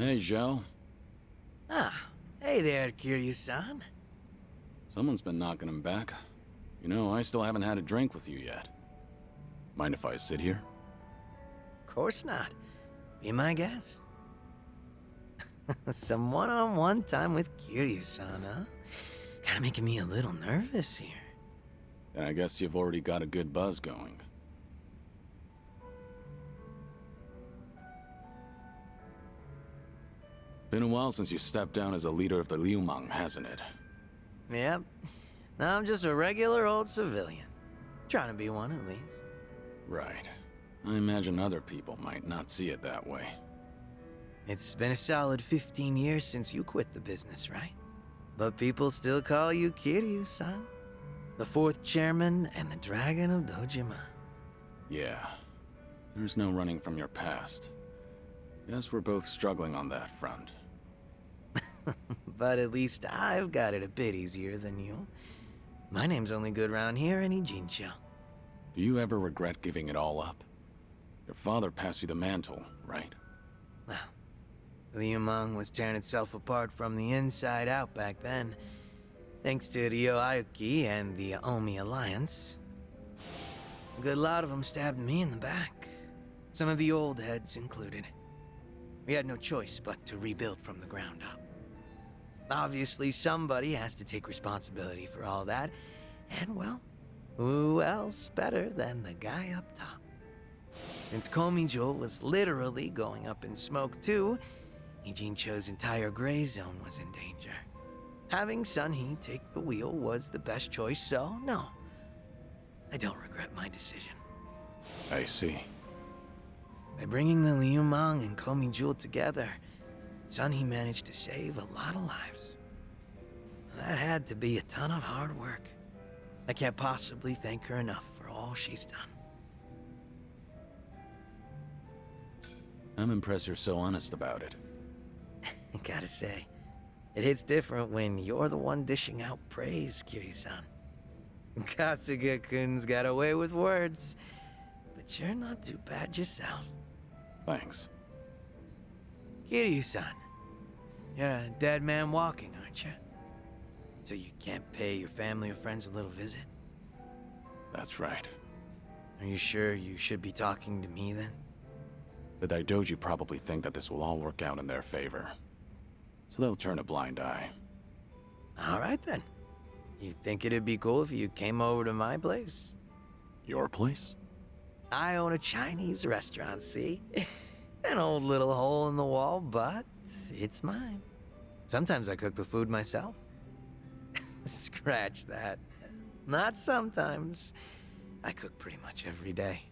Hey, Zhao. Ah, hey there, Kiryu-san. Someone's been knocking him back. You know, I still haven't had a drink with you yet. Mind if I sit here? Of course not. Be my guest. Some one-on-one time with Kiryu-san, huh? Kinda making me a little nervous here. Then I guess you've already got a good buzz going. Been a while since you stepped down as a leader of the Liumang, hasn't it? Yep. Now I'm just a regular old civilian. Trying to be one, at least. Right. I imagine other people might not see it that way. It's been a solid 15 years since you quit the business, right? But people still call you Kiryu-san. The fourth chairman and the Dragon of Dojima. Yeah. There's no running from your past. Guess we're both struggling on that front. But at least I've got it a bit easier than you. My name's only good round here in Ijincho. Do you ever regret giving it all up? Your father passed you the mantle, right? Well, Liumang was tearing itself apart from the inside out back then. Thanks to Ryo Aoki and the Omi Alliance. A good lot of them stabbed me in the back. Some of the old heads included. We had no choice but to rebuild from the ground up. Obviously, somebody has to take responsibility for all that. And, well, who else better than the guy up top? Since Komijo was literally going up in smoke too, Ijincho's entire gray zone was in danger. Having Sunhee take the wheel was the best choice, so no. I don't regret my decision. I see. By bringing the Liumang and Komijo together, Sunhee managed to save a lot of lives. That had to be a ton of hard work. I can't possibly thank her enough for all she's done. I'm impressed you're so honest about it. Gotta say, it hits different when you're the one dishing out praise, Kiryu-san. Kasuga-kun's got away with words, but you're not too bad yourself. Thanks. Kiryu-san, you're a dead man walking, aren't you? So you can't pay your family or friends a little visit? That's right. Are you sure you should be talking to me then? The Daidoji probably think that this will all work out in their favor. So they'll turn a blind eye. All right then. You think it'd be cool if you came over to my place? Your place? I own a Chinese restaurant, see? An old little hole in the wall, but it's mine. Sometimes I cook the food myself. Scratch that. Not sometimes. I cook pretty much every day.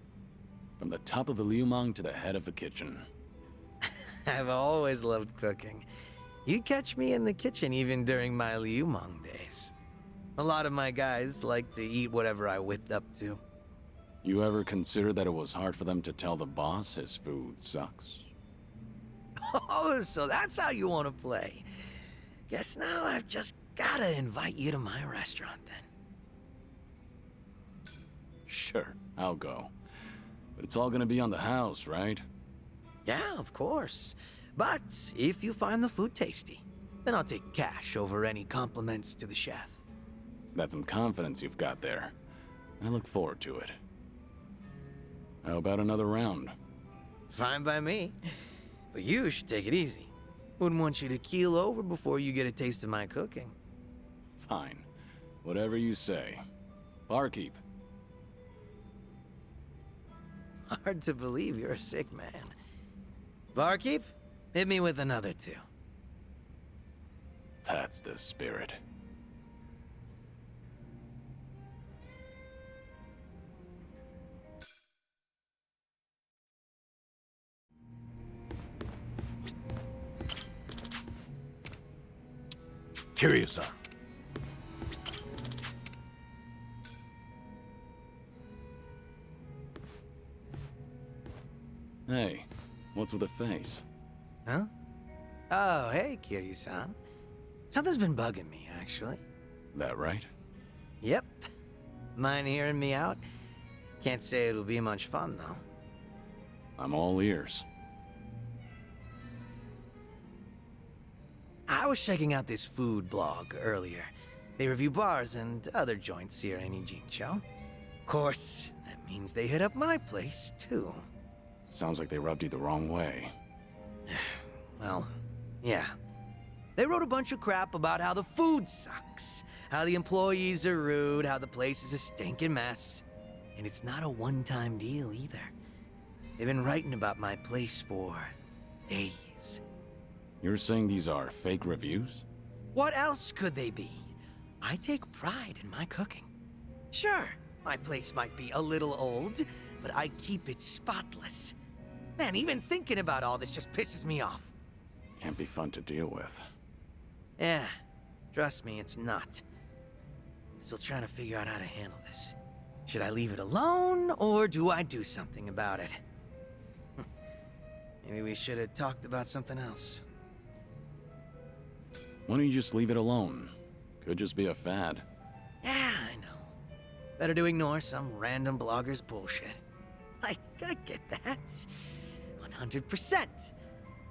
From the top of the Liumang to the head of the kitchen. I've always loved cooking. You'd catch me in the kitchen even during my Liumang days. A lot of my guys like to eat whatever I whipped up to. You ever consider that it was hard for them to tell the boss his food sucks? Oh, so that's how you want to play. Guess now I've just gotta invite you to my restaurant then. Sure, I'll go. But it's all gonna be on the house, right? Yeah, of course. But if you find the food tasty, then I'll take cash over any compliments to the chef. That's some confidence you've got there. I look forward to it. How about another round? Fine by me. But you should take it easy. Wouldn't want you to keel over before you get a taste of my cooking. Fine. Whatever you say. Barkeep. Hard to believe you're a sick man. Barkeep, hit me with another two. That's the spirit. Kiryu-san. Hey, what's with the face? Huh? Oh, hey, Kiryu-san. Something's been bugging me, actually. That right? Yep. Mind hearing me out? Can't say it'll be much fun, though. I'm all ears. I was checking out this food blog earlier. They review bars and other joints here in Ijincho. Of course, that means they hit up my place, too. Sounds like they rubbed you the wrong way. Well, yeah. They wrote a bunch of crap about how the food sucks, how the employees are rude, how the place is a stinking mess. And it's not a one-time deal either. They've been writing about my place for days. You're saying these are fake reviews? What else could they be? I take pride in my cooking. Sure, my place might be a little old, but I keep it spotless. Man, even thinking about all this just pisses me off. Can't be fun to deal with. Yeah, trust me, it's not. Still trying to figure out how to handle this. Should I leave it alone, or do I do something about it? Maybe we should have talked about something else. Why don't you just leave it alone? Could just be a fad. Yeah, I know. Better to ignore some random blogger's bullshit. I get that. 100%.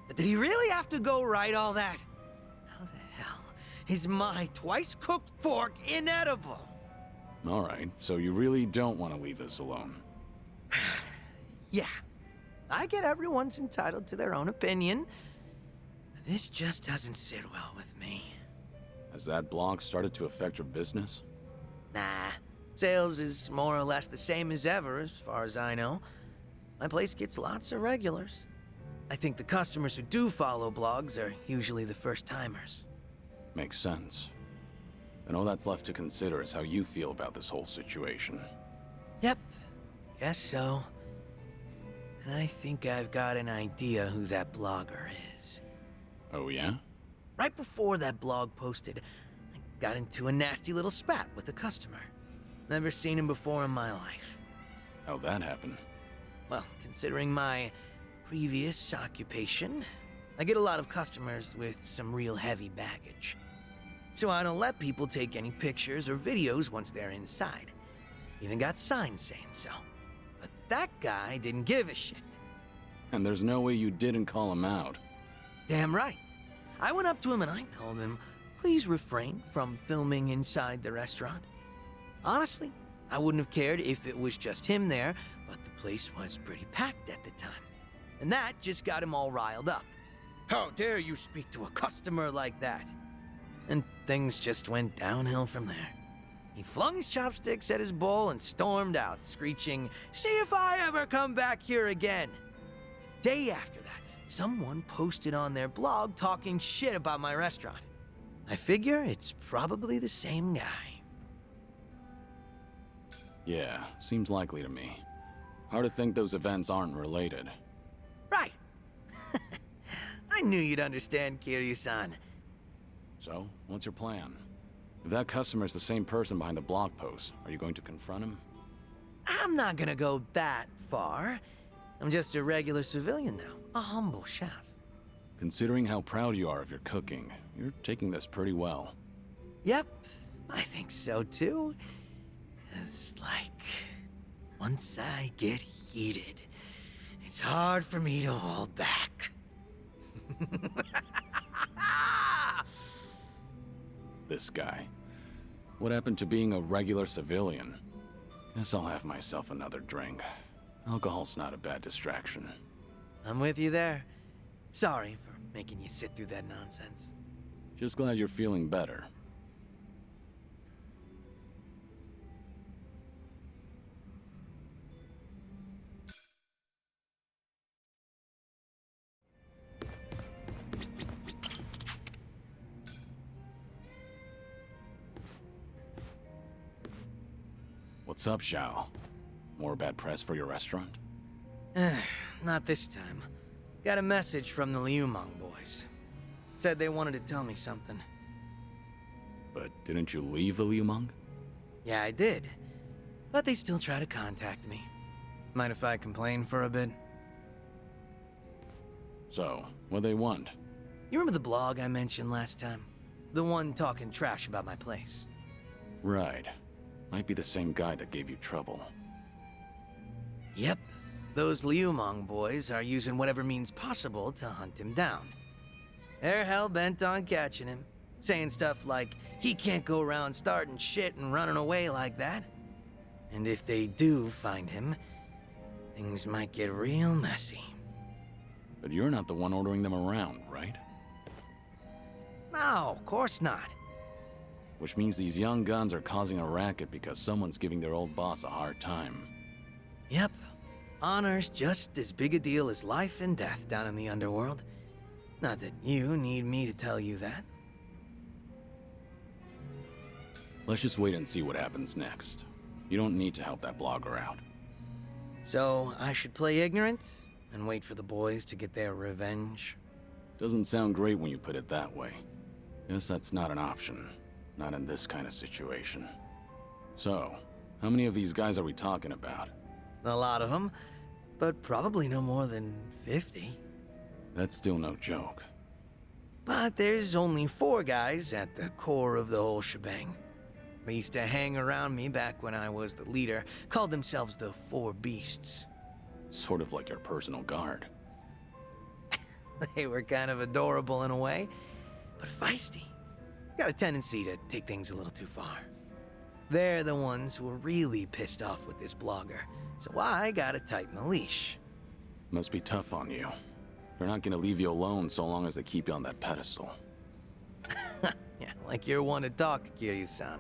But did he really have to go write all that? How the hell is my twice-cooked fork inedible? Alright, so you really don't want to leave this alone. Yeah. I get everyone's entitled to their own opinion. But this just doesn't sit well with me. Has that blog started to affect your business? Nah. Sales is more or less the same as ever, as far as I know. My place gets lots of regulars. I think the customers who do follow blogs are usually the first-timers. Makes sense. And all that's left to consider is how you feel about this whole situation. Yep. Guess so. And I think I've got an idea who that blogger is. Oh yeah? Right before that blog posted, I got into a nasty little spat with a customer. Never seen him before in my life. How'd that happen? Well, considering my previous occupation, I get a lot of customers with some real heavy baggage. So I don't let people take any pictures or videos once they're inside. Even got signs saying so. But that guy didn't give a shit. And there's no way you didn't call him out. Damn right. I went up to him and I told him, please refrain from filming inside the restaurant. Honestly, I wouldn't have cared if it was just him there, but the place was pretty packed at the time. And that just got him all riled up. How dare you speak to a customer like that? And things just went downhill from there. He flung his chopsticks at his bowl and stormed out, screeching, "See if I ever come back here again!" The day after that, someone posted on their blog talking shit about my restaurant. I figure it's probably the same guy. Yeah, seems likely to me. Hard to think those events aren't related. Right. I knew you'd understand, Kiryu-san. So, what's your plan? If that customer's the same person behind the blog post, are you going to confront him? I'm not gonna go that far. I'm just a regular civilian now, a humble chef. Considering how proud you are of your cooking, you're taking this pretty well. Yep, I think so too. It's like, once I get heated, it's hard for me to hold back. This guy. What happened to being a regular civilian? Guess I'll have myself another drink. Alcohol's not a bad distraction. I'm with you there. Sorry for making you sit through that nonsense. Just glad you're feeling better. What's up, Zhao? More bad press for your restaurant? Not this time. Got a message from the Liumang boys. Said they wanted to tell me something. But didn't you leave the Liumang? Yeah, I did. But they still try to contact me. Mind if I complain for a bit? So, what they want? You remember the blog I mentioned last time? The one talking trash about my place. Right. Might be the same guy that gave you trouble. Yep. Those Liumang boys are using whatever means possible to hunt him down. They're hell-bent on catching him, saying stuff like he can't go around starting shit and running away like that. And if they do find him, things might get real messy. But you're not the one ordering them around, right? No, of course not. Which means these young guns are causing a racket because someone's giving their old boss a hard time. Yep. Honor's just as big a deal as life and death down in the underworld. Not that you need me to tell you that. Let's just wait and see what happens next. You don't need to help that blogger out. So, I should play ignorant and wait for the boys to get their revenge? Doesn't sound great when you put it that way. Guess that's not an option. Not in this kind of situation. So, how many of these guys are we talking about? A lot of them, but probably no more than 50. That's still no joke. But there's only 4 guys at the core of the whole shebang. They used to hang around me back when I was the leader, called themselves the 4 Beasts. Sort of like your personal guard. They were kind of adorable in a way, but feisty. Got a tendency to take things a little too far. They're the ones who were really pissed off with this blogger, so I gotta tighten the leash. Must be tough on you. They're not gonna leave you alone so long as they keep you on that pedestal. Yeah, like you're one to talk, Kiryu-san.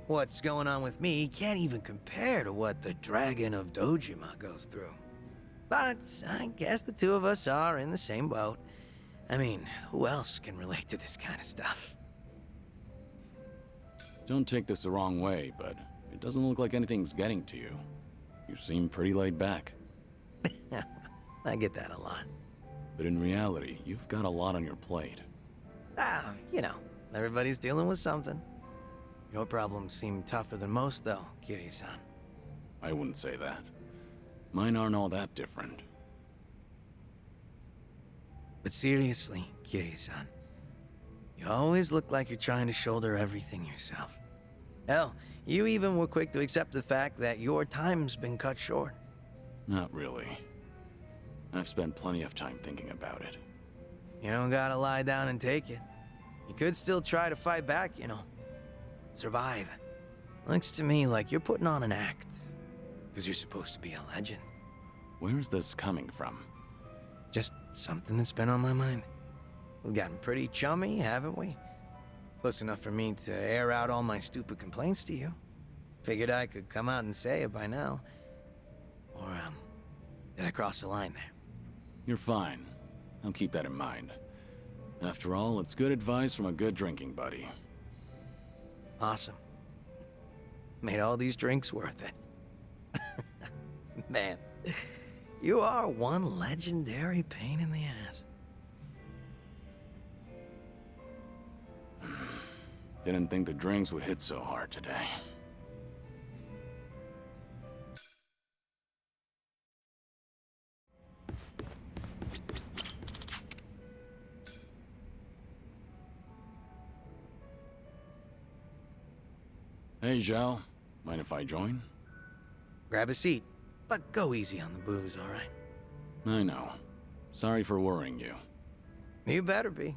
What's going on with me can't even compare to what the Dragon of Dojima goes through. But I guess the two of us are in the same boat. I mean, who else can relate to this kind of stuff? Don't take this the wrong way, but it doesn't look like anything's getting to you. You seem pretty laid back. I get that a lot. But in reality, you've got a lot on your plate. You know, everybody's dealing with something. Your problems seem tougher than most, though, Kiryu-san. I wouldn't say that. Mine aren't all that different. But seriously, Kiryu-san, you always look like you're trying to shoulder everything yourself. Hell, you even were quick to accept the fact that your time's been cut short. Not really. I've spent plenty of time thinking about it. You don't gotta lie down and take it. You could still try to fight back, you know. Survive. Looks to me like you're putting on an act. Because you're supposed to be a legend. Where is this coming from? Just something that's been on my mind. We've gotten pretty chummy, haven't we? Close enough for me to air out all my stupid complaints to you. Figured I could come out and say it by now. Or, did I cross the line there? You're fine. I'll keep that in mind. After all, it's good advice from a good drinking buddy. Awesome. Made all these drinks worth it. Man, you are one legendary pain in the ass. Didn't think the drinks would hit so hard today. Hey, Zhao. Mind if I join? Grab a seat, but go easy on the booze, all right? I know. Sorry for worrying you. You better be.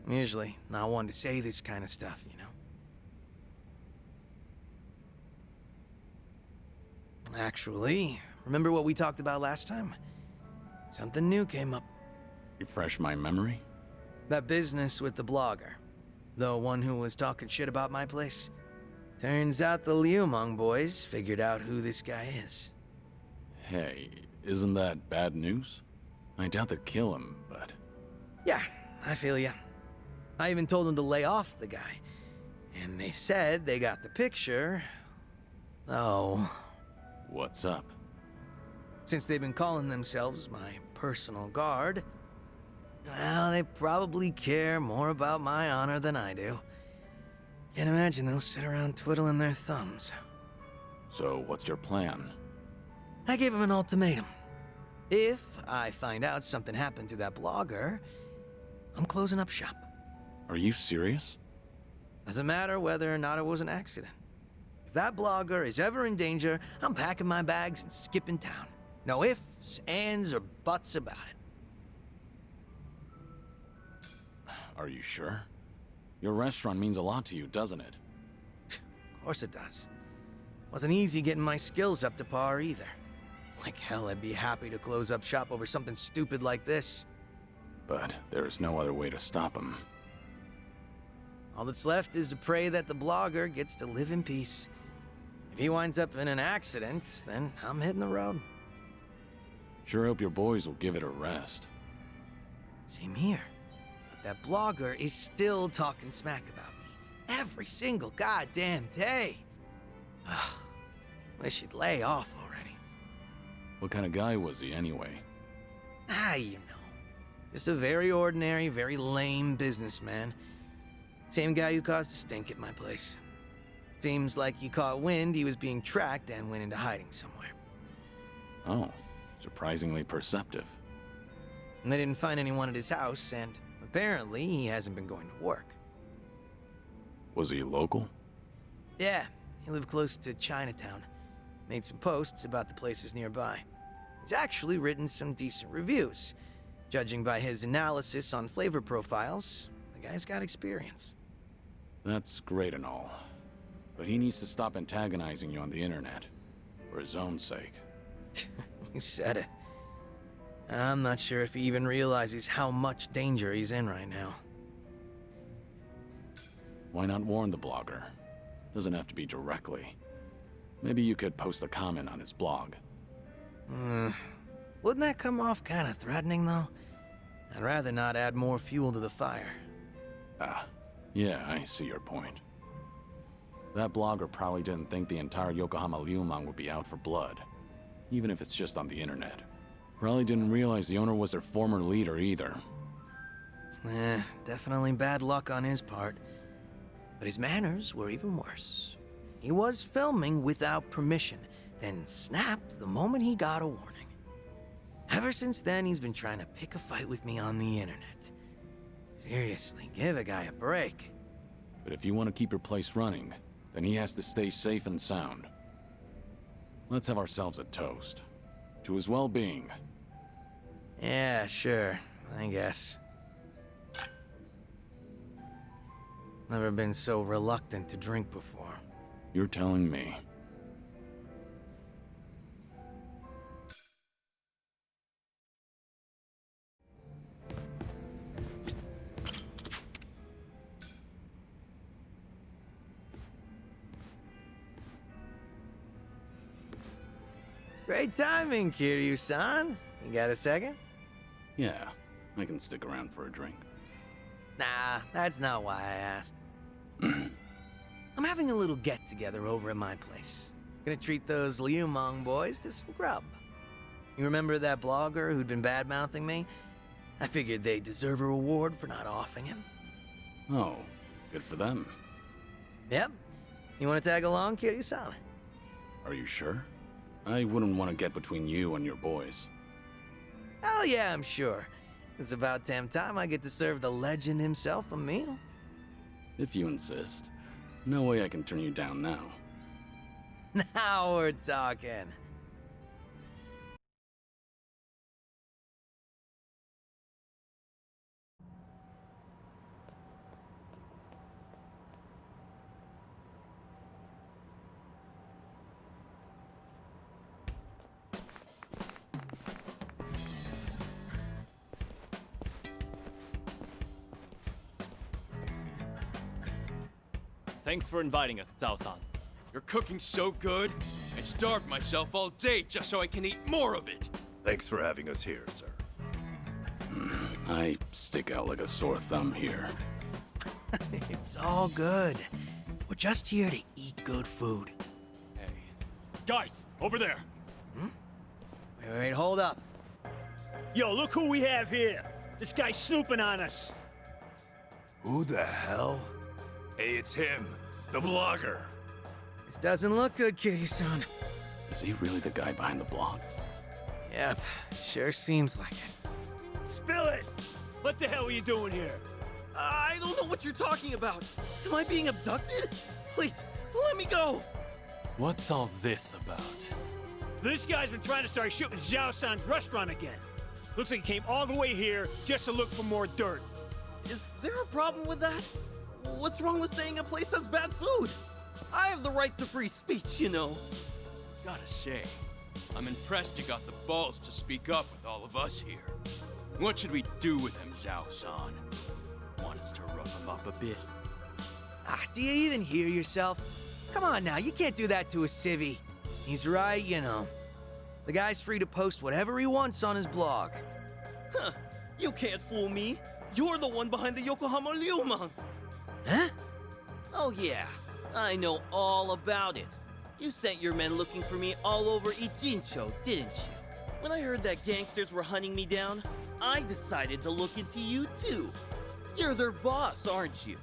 I'm usually not one to say this kind of stuff, you know? Actually, remember what we talked about last time? Something new came up. Refresh my memory? That business with the blogger. The one who was talking shit about my place. Turns out the Liumang boys figured out who this guy is. Hey, isn't that bad news? I doubt they'd kill him, but... Yeah, I feel ya. I even told them to lay off the guy. And they said they got the picture. Oh. What's up? Since they've been calling themselves my personal guard, well, they probably care more about my honor than I do. Can't imagine they'll sit around twiddling their thumbs. So, what's your plan? I gave them an ultimatum. If I find out something happened to that blogger, I'm closing up shop. Are you serious? Doesn't matter whether or not it was an accident. If that blogger is ever in danger, I'm packing my bags and skipping town. No ifs, ands, or buts about it. Are you sure? Your restaurant means a lot to you, doesn't it? Of course it does. Wasn't easy getting my skills up to par either. Like hell, I'd be happy to close up shop over something stupid like this. But there is no other way to stop him. All that's left is to pray that the blogger gets to live in peace. If he winds up in an accident, then I'm hitting the road. Sure hope your boys will give it a rest. Same here. But that blogger is still talking smack about me. Every single goddamn day. Ugh. Wish he'd lay off already. What kind of guy was he anyway? You know. Just a very ordinary, very lame businessman. Same guy who caused a stink at my place. Seems like he caught wind he was being tracked and went into hiding somewhere. Oh, surprisingly perceptive. And they didn't find anyone at his house, and apparently he hasn't been going to work. Was he local? Yeah, he lived close to Chinatown. Made some posts about the places nearby. He's actually written some decent reviews. Judging by his analysis on flavor profiles, the guy's got experience. That's great and all. But he needs to stop antagonizing you on the internet. For his own sake. You said it. I'm not sure if he even realizes how much danger he's in right now. Why not warn the blogger? Doesn't have to be directly. Maybe you could post a comment on his blog. Wouldn't that come off kind of threatening, though? I'd rather not add more fuel to the fire. Yeah, I see your point. That blogger probably didn't think the entire Yokohama Liumang would be out for blood. Even if it's just on the internet. Probably didn't realize the owner was their former leader either. Definitely bad luck on his part. But his manners were even worse. He was filming without permission, then snapped the moment he got a warning. Ever since then, he's been trying to pick a fight with me on the internet. Seriously, give a guy a break. But if you want to keep your place running, then he has to stay safe and sound. Let's have ourselves a toast. To his well-being. Yeah, sure, I guess. Never been so reluctant to drink before. You're telling me. Great timing, Kiryu-san. You got a second? Yeah, I can stick around for a drink. Nah, that's not why I asked. I'm having a little get-together over at my place. Gonna treat those Liumang boys to some grub. You remember that blogger who'd been bad-mouthing me? I figured they deserve a reward for not offing him. Oh, good for them. Yep. You wanna tag along, Kiryu-san? Are you sure? I wouldn't want to get between you and your boys. Oh yeah, I'm sure. It's about damn time I get to serve the legend himself a meal. If you insist. No way I can turn you down now. Now we're talking. Thanks for inviting us, Zhao-san. You're cooking so good, I starved myself all day just so I can eat more of it. Thanks for having us here, sir. I stick out like a sore thumb here. It's all good. We're just here to eat good food. Hey. Guys, over there! Wait, hold up. Yo, look who we have here. This guy's snooping on us. Who the hell? Hey, it's him, the blogger. This doesn't look good, Kiryu-san. Is he really the guy behind the blog? Yep, sure seems like it. Spill it! What the hell are you doing here? I don't know what you're talking about. Am I being abducted? Please, let me go. What's all this about? This guy's been trying to start shooting Zhao-san's restaurant again. Looks like he came all the way here just to look for more dirt. Is there a problem with that? What's wrong with saying a place has bad food? I have the right to free speech, you know. Gotta say, I'm impressed you got the balls to speak up with all of us here. What should we do with him, Zhao-san? Want us to rough him up a bit? Do you even hear yourself? Come on now, you can't do that to a civvy. He's right, you know. The guy's free to post whatever he wants on his blog. Huh, you can't fool me. You're the one behind the Yokohama Ryumang. Huh? Oh yeah, I know all about it. You sent your men looking for me all over Ijincho, didn't you? When I heard that gangsters were hunting me down, I decided to look into you too. You're their boss, aren't you?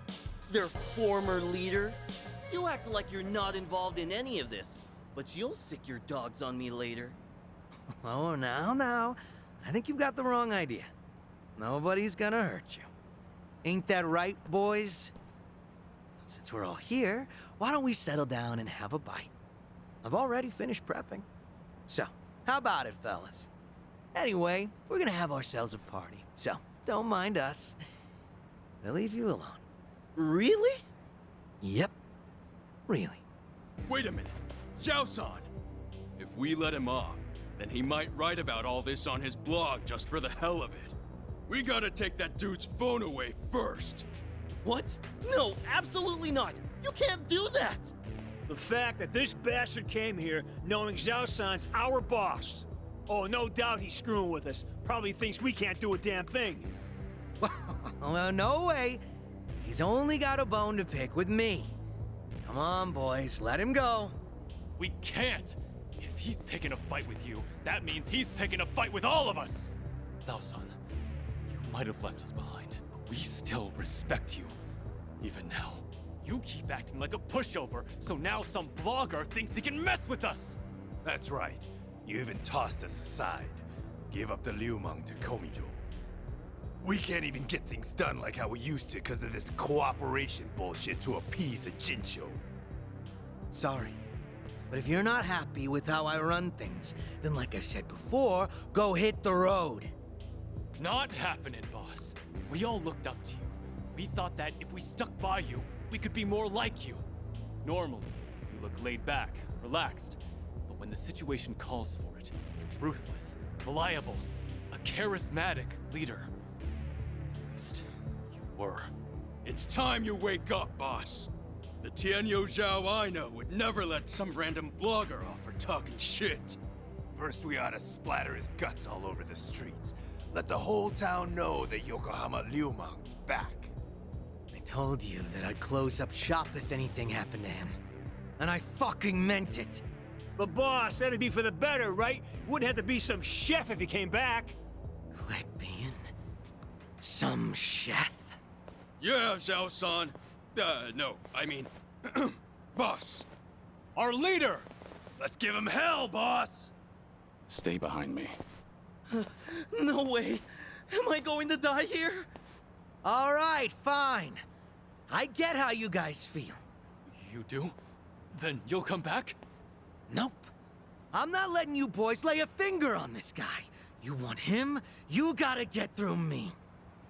Their former leader? You act like you're not involved in any of this, but you'll sick your dogs on me later. Oh, now. I think you've got the wrong idea. Nobody's gonna hurt you. Ain't that right, boys? Since we're all here, why don't we settle down and have a bite? I've already finished prepping. So, how about it, fellas? Anyway, we're gonna have ourselves a party, so don't mind us. We'll leave you alone. Really? Yep, really. Wait a minute, Zhao-san! If we let him off, then he might write about all this on his blog just for the hell of it. We gotta take that dude's phone away first. What? No, absolutely not. You can't do that. The fact that this bastard came here knowing Zhao-san's our boss. Oh, no doubt he's screwing with us. Probably thinks we can't do a damn thing. Well, no way. He's only got a bone to pick with me. Come on, boys, let him go. We can't! If he's picking a fight with you, that means he's picking a fight with all of us! Zhao-san, you might have left us behind, but we still respect you. Even now, you keep acting like a pushover, so now some blogger thinks he can mess with us! That's right. You even tossed us aside. Gave up the Ryumang to Komijo. We can't even get things done like how we used to because of this cooperation bullshit to appease the Jinsho. Sorry. But if you're not happy with how I run things, then like I said before, go hit the road. Not happening, boss. We all looked up to you. We thought that if we stuck by you, we could be more like you. Normally, you look laid back, relaxed. But when the situation calls for it, you're ruthless, reliable, a charismatic leader. At least, you were. It's time you wake up, boss. The Tianyo Zhao I know would never let some random blogger off for talking shit. First, we ought to splatter his guts all over the streets. Let the whole town know that Yokohama Ryumang's back. I told you that I'd close up shop if anything happened to him. And I fucking meant it. But boss, that'd be for the better, right? Wouldn't have to be some chef if he came back. Quit being some chef. Yeah, Zhao-san. No, I mean, boss. Our leader! Let's give him hell, boss! Stay behind me. No way. Am I going to die here? All right, fine. I get how you guys feel. You do? Then you'll come back? Nope. I'm not letting you boys lay a finger on this guy. You want him, you gotta get through me.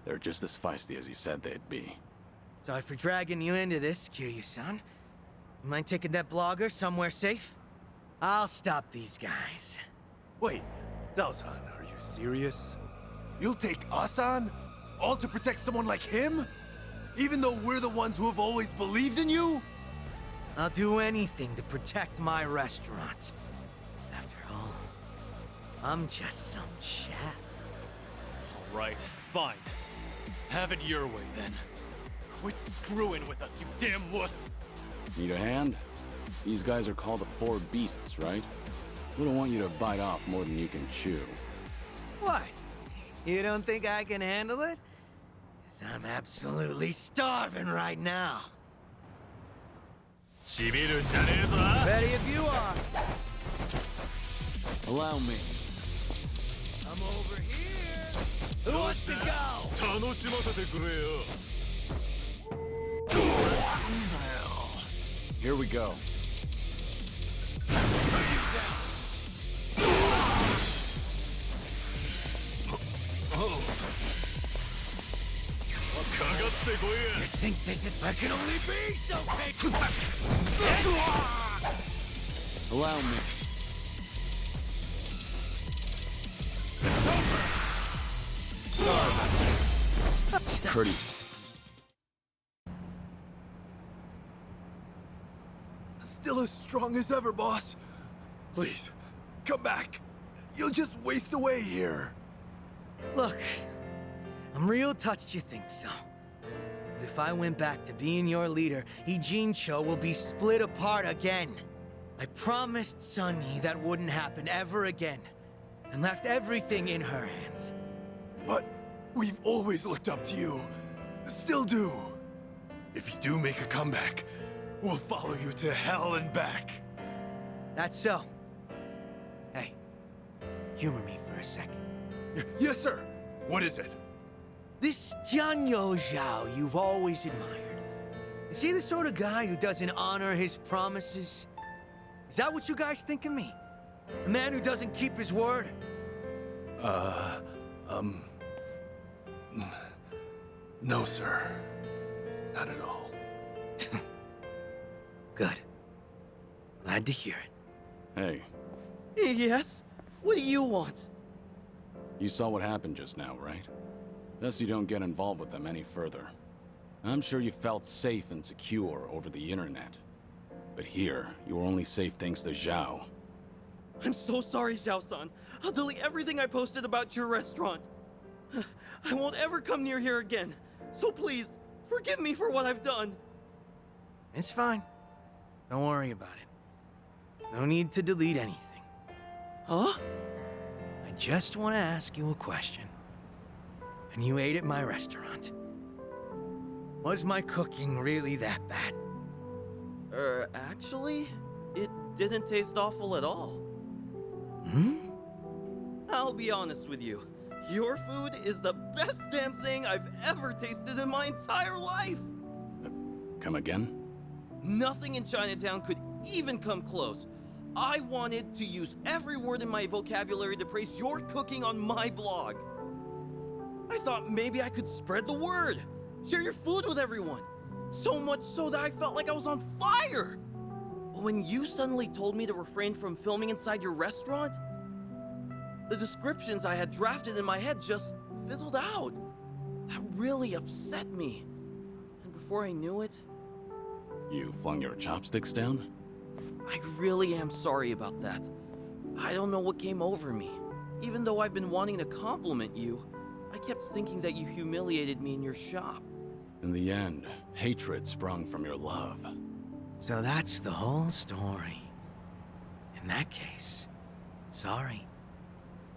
They're just as feisty as you said they'd be. Sorry for dragging you into this, Kiryu-san. You mind taking that blogger somewhere safe? I'll stop these guys. Wait, Zhao-san, are you serious? You'll take us on? All to protect someone like him? Even though we're the ones who have always believed in you? I'll do anything to protect my restaurant. After all, I'm just some chef. All right, fine. Have it your way, then. Quit screwing with us, you damn wuss! Need a hand? These guys are called the Four Beasts, right? We don't want you to bite off more than you can chew. What? You don't think I can handle it? 'Cause I'm absolutely starving right now. Ready if you are. Allow me. I'm over here. Who wants to go? Here we go. think this is what can only be so painful? Allow me. Pretty. Still as strong as ever, boss. Please, come back. You'll just waste away here. Look, I'm real touched you think so. But if I went back to being your leader, Ijincho will be split apart again. I promised Sunny that wouldn't happen ever again, and left everything in her hands. But we've always looked up to you. Still do. If you do make a comeback, we'll follow you to hell and back. That's so. Hey, humor me for a second. Yes, sir. What is it? This Tianyo Zhao you've always admired. Is he the sort of guy who doesn't honor his promises? Is that what you guys think of me? A man who doesn't keep his word? No, sir. Not at all. Good. Glad to hear it. Hey, Yes? What do you want? you saw what happened just now, right? Thus you don't get involved with them any further. I'm sure you felt safe and secure over the internet. But here, you are only safe thanks to Zhao. I'm so sorry, Zhao-san. I'll delete everything I posted about your restaurant. I won't ever come near here again. So please, forgive me for what I've done. It's fine. Don't worry about it. No need to delete anything. Huh? I just want to ask you a question. And you ate at my restaurant. Was my cooking really that bad? Actually, it didn't taste awful at all. Hmm? I'll be honest with you. Your food is the best damn thing I've ever tasted in my entire life. Come again? Nothing in Chinatown could even come close. I wanted to use every word in my vocabulary to praise your cooking on my blog. I thought maybe I could spread the word, share your food with everyone. So much so that I felt like I was on fire. But when you suddenly told me to refrain from filming inside your restaurant, the descriptions I had drafted in my head just fizzled out. That really upset me. And before I knew it, You flung your chopsticks down? I really am sorry about that. I don't know what came over me. Even though I've been wanting to compliment you, I kept thinking that you humiliated me in your shop. In the end, hatred sprung from your love. So that's the whole story. In that case, sorry.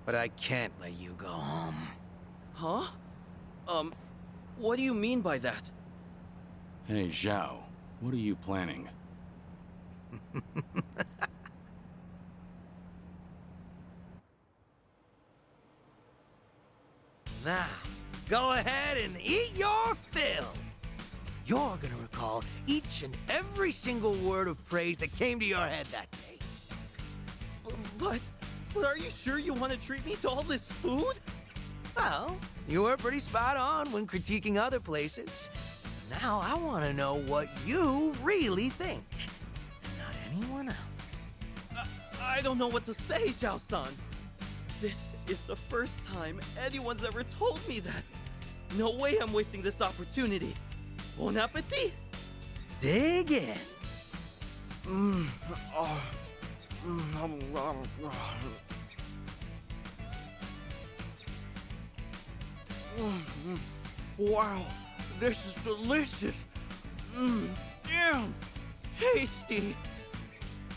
But I can't let you go home. Huh? What do you mean by that? Hey, Zhao, what are you planning? Now, go ahead and eat your fill. You're gonna recall each and every single word of praise that came to your head that day. But are you sure you want to treat me to all this food? Well, you were pretty spot on when critiquing other places. So now I want to know what you really think, and not anyone else. I don't know what to say, Zhao-san. This is the first time anyone's ever told me that. No way I'm wasting this opportunity. Bon appetit! Dig in. Wow, this is delicious. Damn, tasty.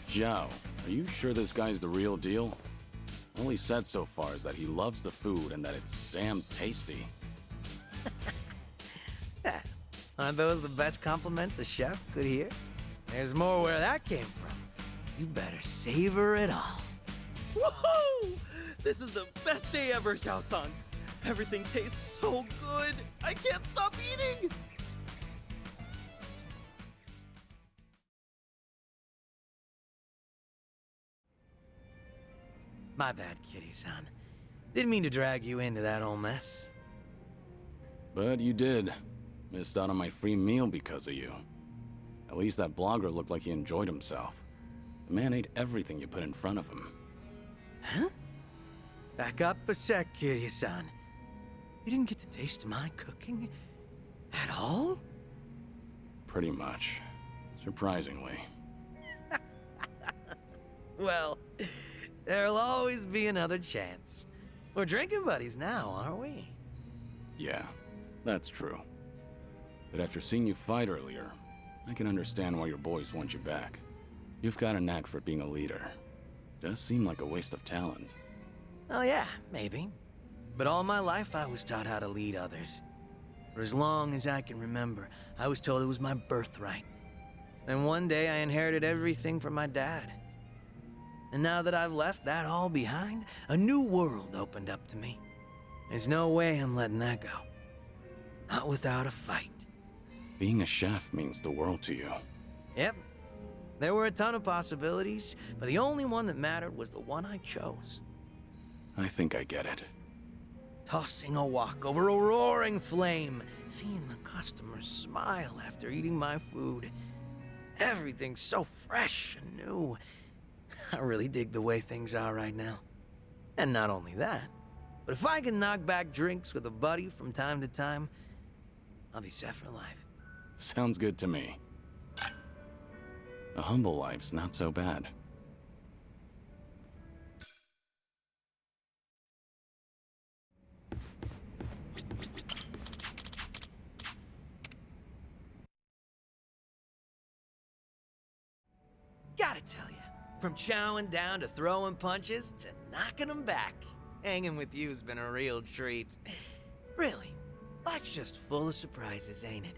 Zhao, are you sure this guy's the real deal? All he said so far is that he loves the food and that it's damn tasty. Aren't those the best compliments a chef could hear? There's more where that came from. You better savor it all. Woohoo! This is the best day ever, Zhao-san. Everything tastes so good. I can't stop eating. My bad, Kitty-san. Didn't mean to drag you into that whole mess. But you did. Missed out on my free meal because of you. At least that blogger looked like he enjoyed himself. The man ate everything you put in front of him. Huh? Back up a sec, Kiryu-san. You didn't get to taste my cooking? At all? Pretty much. Surprisingly. Well, there'll always be another chance. We're drinking buddies now, aren't we? Yeah, that's true. But after seeing you fight earlier, I can understand why your boys want you back. You've got a knack for being a leader. Does seem like a waste of talent. Oh yeah, maybe. But all my life I was taught how to lead others. For as long as I can remember, I was told it was my birthright. And one day I inherited everything from my dad. And now that I've left that all behind, a new world opened up to me. There's no way I'm letting that go. Not without a fight. Being a chef means the world to you. Yep. There were a ton of possibilities, but the only one that mattered was the one I chose. I think I get it. Tossing a wok over a roaring flame, seeing the customers smile after eating my food. Everything's so fresh and new. I really dig the way things are right now. And not only that, but if I can knock back drinks with a buddy from time to time, I'll be set for life. Sounds good to me. A humble life's not so bad. Gotta tell you, from chowing down to throwing punches to knocking them back, hanging with you's been a real treat. Really, life's just full of surprises, ain't it?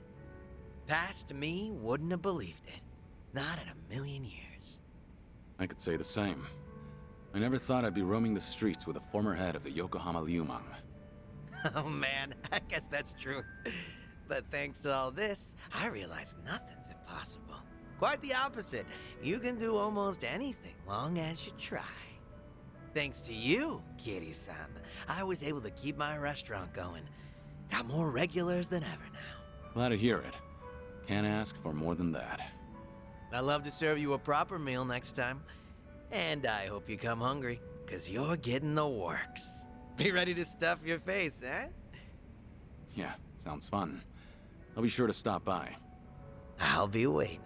Past me wouldn't have believed it. Not in a million years. I could say the same. I never thought I'd be roaming the streets with a former head of the Yokohama Liumang. Oh man, I guess that's true. But thanks to all this, I realize nothing's impossible. Quite the opposite. You can do almost anything, long as you try. Thanks to you, Kiryu-san, I was able to keep my restaurant going. Got more regulars than ever now. Glad to hear it. Can't ask for more than that. I'd love to serve you a proper meal next time. And I hope you come hungry, 'cause you're getting the works. Be ready to stuff your face, eh? Yeah, sounds fun. I'll be sure to stop by. I'll be waiting.